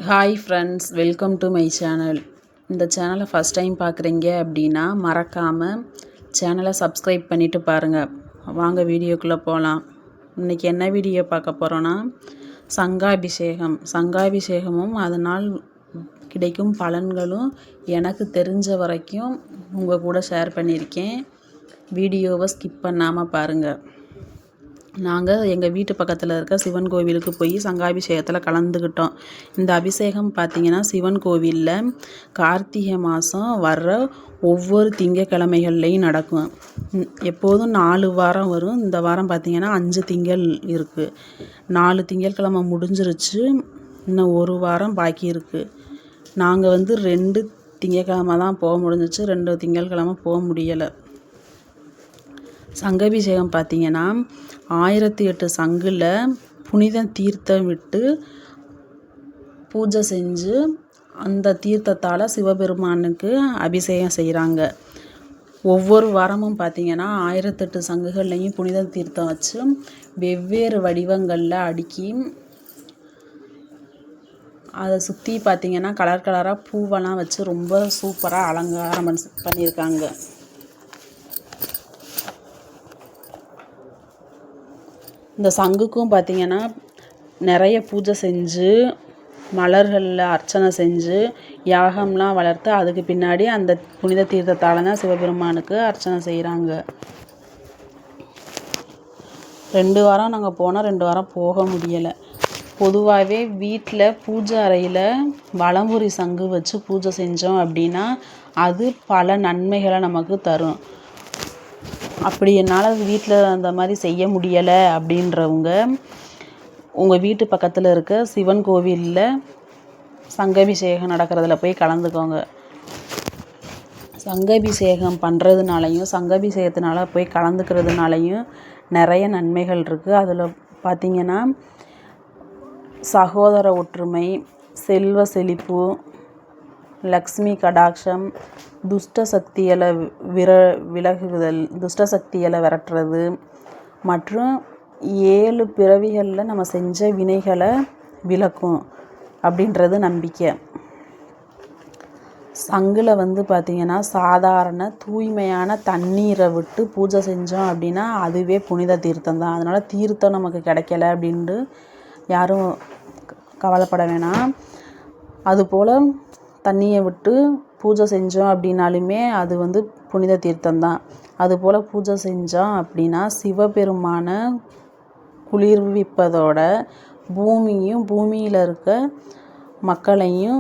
Hi friends, welcome to my channel. இந்த சேனலை first time பார்க்குறீங்க அப்படின்னா மறக்காமல் சேனலை சப்ஸ்கிரைப் பண்ணிவிட்டு பாருங்கள். வாங்க வீடியோக்குள்ளே போகலாம். இன்றைக்கி என்ன வீடியோ பார்க்க போகிறோன்னா சங்காபிஷேகமும் அதனால் கிடைக்கும் பலன்களும் எனக்கு தெரிஞ்ச வரைக்கும் உங்கள் கூட ஷேர் பண்ணியிருக்கேன். வீடியோவை ஸ்கிப் பண்ணாமல் பாருங்கள். நாங்கள் எங்கள் வீட்டு பக்கத்தில் இருக்க சிவன் கோவிலுக்கு போய் சங்காபிஷேகத்தில் கலந்துக்கிட்டோம். இந்த அபிஷேகம் பார்த்திங்கன்னா சிவன் கோவிலில் கார்த்திகை மாதம் வர்ற ஒவ்வொரு திங்கக்கிழமைகள்லையும் நடக்கும். எப்போதும் 4 வாரம் வரும். இந்த வாரம் பார்த்திங்கன்னா 5 திங்கள் இருக்குது. 4 திங்கட்கிழமை முடிஞ்சிருச்சு. இன்னும் 1 வாரம் பாக்கி இருக்குது. நாங்கள் 2 திங்கக்கிழமை தான் போக முடிஞ்சிச்சு. 2 திங்கட்கிழமை போக முடியலை. சங்காபிஷேகம் பார்த்திங்கன்னா 1008 சங்கில் புனித தீர்த்தம் விட்டு பூஜை செஞ்சு அந்த தீர்த்தத்தால் சிவபெருமானுக்கு அபிஷேகம் செய்கிறாங்க. ஒவ்வொரு வாரமும் பார்த்திங்கன்னா 1008 சங்குகள்லையும் புனித தீர்த்தம் வச்சு வெவ்வேறு வடிவங்களில் அடுக்கி அதை சுற்றி பார்த்திங்கன்னா கலர் கலராக பூவெல்லாம் வச்சு ரொம்ப சூப்பராக அலங்காரம் பண்ணியிருக்காங்க. இந்த சங்குக்கும் பார்த்திங்கன்னா நிறைய பூஜை செஞ்சு மலர்களில் அர்ச்சனை செஞ்சு யாகம்லாம் வளர்த்து அதுக்கு பின்னாடி அந்த புனித தீர்த்தத்தால் தான் சிவபெருமானுக்கு அர்ச்சனை செய்கிறாங்க. 2 வாரம் நாங்கள் போனால் 2 வாரம் போக முடியலை. பொதுவாகவே வீட்டில் பூஜை அறையில் வலம்புரி சங்கு வச்சு பூஜை செஞ்சோம் அப்படின்னா அது பல நன்மைகளை நமக்கு தரும். அப்படி என்னால் வீட்டில் அந்த மாதிரி செய்ய முடியலை அப்படின்றவங்க உங்கள் வீட்டு பக்கத்தில் இருக்க சிவன் கோவிலில் சங்காபிஷேகம் நடக்கிறதுல போய் கலந்துக்கோங்க. சங்காபிஷேகம் பண்ணுறதுனாலையும் சங்காபிஷேகத்தினால போய் கலந்துக்கிறதுனாலையும் நிறைய நன்மைகள் இருக்குது. அதில் பார்த்திங்கன்னா சகோதர ஒற்றுமை, செல்வ செழிப்பு, லக்ஷ்மி கடாட்சம், துஷ்ட சக்திகளை விலகுதல், துஷ்ட சக்திகளை விரட்டுறது மற்றும் 7 பிறவிகளில் நம்ம செஞ்ச வினைகளை விலக்கும் அப்படின்றது நம்பிக்கை. சங்கில் பார்த்திங்கன்னா சாதாரண தூய்மையான தண்ணீரை விட்டு பூஜை செஞ்சோம் அப்படின்னா அதுவே புனித தீர்த்தம் தான். அதனால் தீர்த்தம் நமக்கு கிடைக்கல அப்படின்ட்டு யாரும் கவலைப்பட வேணாம். அதுபோல் தண்ணியை விட்டு பூஜை செஞ்சோம் அப்படின்னாலுமே அது புனித தீர்த்தம்தான். அதுபோல் பூஜை செஞ்சோம் அப்படின்னா சிவபெருமான குளிர்விப்பதோட பூமியில் இருக்க மக்களையும்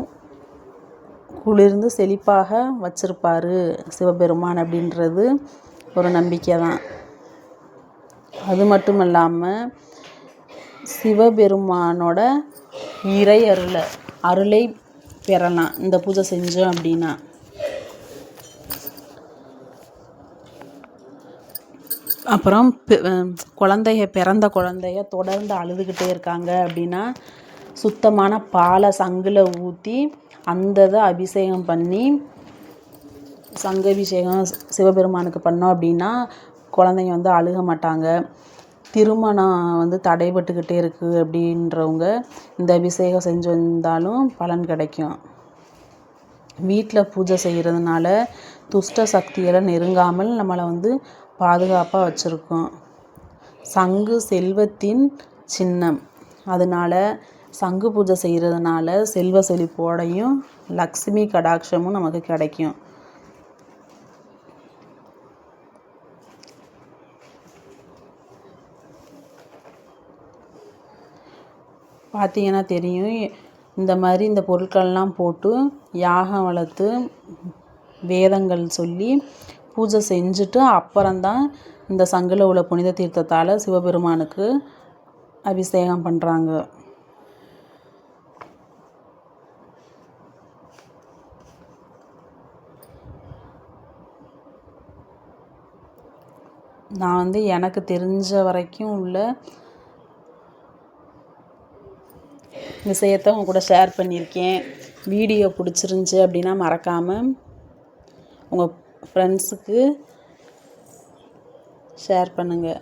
குளிர்ந்து செழிப்பாக வச்சிருப்பார் சிவபெருமான் அப்படின்றது ஒரு நம்பிக்கை தான். அது மட்டும் இல்லாமல் சிவபெருமானோட இறை அருளை பெறலாம் இந்த பூஜை செஞ்சோம் அப்படின்னா. அப்புறம் பிறந்த குழந்தைய தொடர்ந்து அழுதுகிட்டே இருக்காங்க அப்படின்னா சுத்தமான பாலை சங்கில் ஊற்றி அந்த இதை அபிஷேகம் பண்ணி சங்காபிஷேகம் சிவபெருமானுக்கு பண்ணோம் அப்படின்னா குழந்தைங்க அழுக மாட்டாங்க. திருமணம் தடைபட்டுக்கிட்டே இருக்குது அப்படின்றவங்க இந்த அபிஷேகம் செஞ்சு வந்தாலும் பலன் கிடைக்கும். வீட்டில் பூஜை செய்கிறதுனால துஷ்ட சக்திகளை நெருங்காமல் நம்மளை பாதுகாப்பாக வச்சுருக்கோம். சங்கு செல்வத்தின் சின்னம். அதனால் சங்கு பூஜை செய்கிறதுனால செல்வ செழிப்போடையும் லக்ஷ்மி கடாட்சமும் நமக்கு கிடைக்கும். பார்த்திங்கன்னா தெரியும். இந்த மாதிரி இந்த பொருட்கள்லாம் போட்டு யாகம் வளர்த்து வேதங்கள் சொல்லி பூஜை செஞ்சுட்டு அப்புறம்தான் இந்த சங்கில் உள்ள புனித தீர்த்தத்தால் சிவபெருமானுக்கு அபிஷேகம் பண்ணுறாங்க. நான் எனக்கு தெரிஞ்ச வரைக்கும் உள்ள விஷயத்தை உங்க கூட ஷேர் பண்ணியிருக்கேன். வீடியோ பிடிச்சிருந்துச்சி அப்படின்னா மறக்காமல் உங்கள் ஃப்ரெண்ட்ஸுக்கு ஷேர் பண்ணுங்கள்.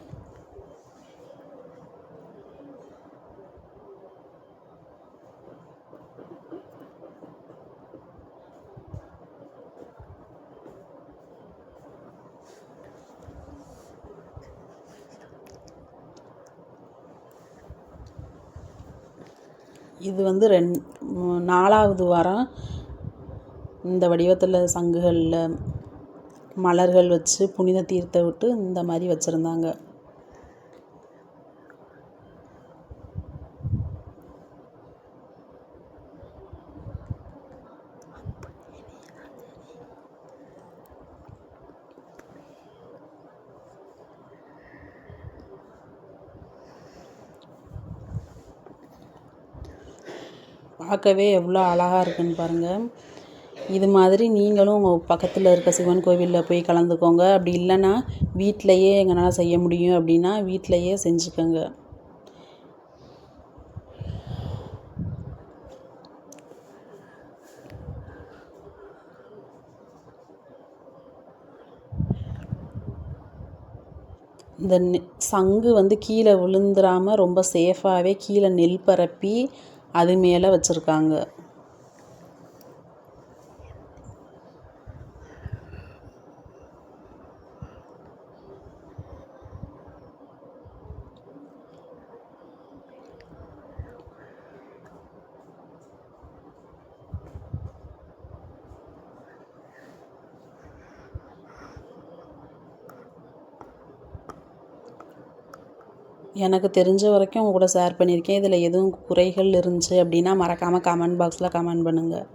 இது வந்து 4வது வாரம் இந்த வடிவத்தில் சங்குகளில் மலர்கள் வச்சு புனித தீர்த்த விட்டு இந்த மாதிரி வச்சுருந்தாங்க. பார்க்கவே எவ்வளோ அழகாக இருக்குன்னு பாருங்கள். இது மாதிரி நீங்களும் உங்கள் பக்கத்தில் இருக்க சிவன் கோவிலில் போய் கலந்துக்கோங்க. அப்படி இல்லைன்னா வீட்டிலையே எங்களால் செய்ய முடியும் அப்படின்னா வீட்டிலையே செஞ்சுக்கோங்க. இந்த சங்கு வந்து கீழே விழுந்துடாமல் ரொம்ப சேஃபாகவே கீழே நெல் பரப்பி அது மேலே வச்சுருக்காங்க. எனக்கு தெரிஞ்ச வரைக்கும் உங்க கூட ஷேர் பண்ணியிருக்கேன். இதில் எதுவும் குறைகள் இருந்துச்சு அப்படின்னா மறக்காமல் கமெண்ட் பாக்ஸில் கமெண்ட் பண்ணுங்கள்.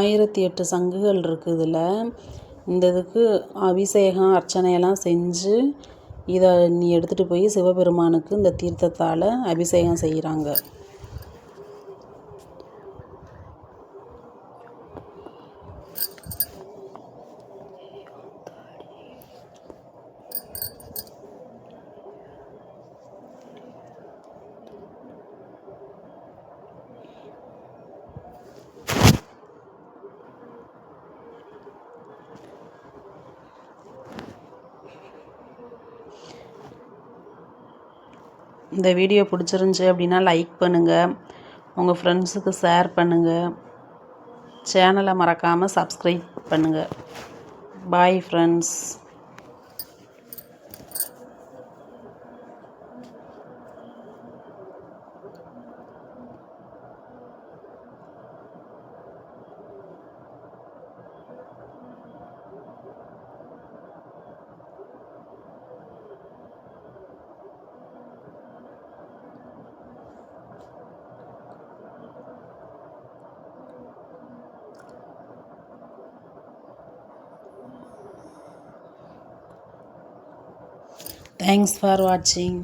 ஆயிரத்தி 8 சங்குகள் இருக்குது இதில். இந்த இதுக்கு அபிஷேகம் அர்ச்சனையெல்லாம் செஞ்சு இதை நீ எடுத்துகிட்டு போய் சிவபெருமானுக்கு இந்த தீர்த்தத்தால் அபிஷேகம் செய்கிறாங்க. இந்த வீடியோ பிடிச்சிருந்துச்சி அப்படின்னா லைக் பண்ணுங்கள், உங்கள் ஃப்ரெண்ட்ஸுக்கு ஷேர் பண்ணுங்கள், சேனலை மறக்காமல் சப்ஸ்கிரைப் பண்ணுங்கள். Bye friends. Thanks for watching.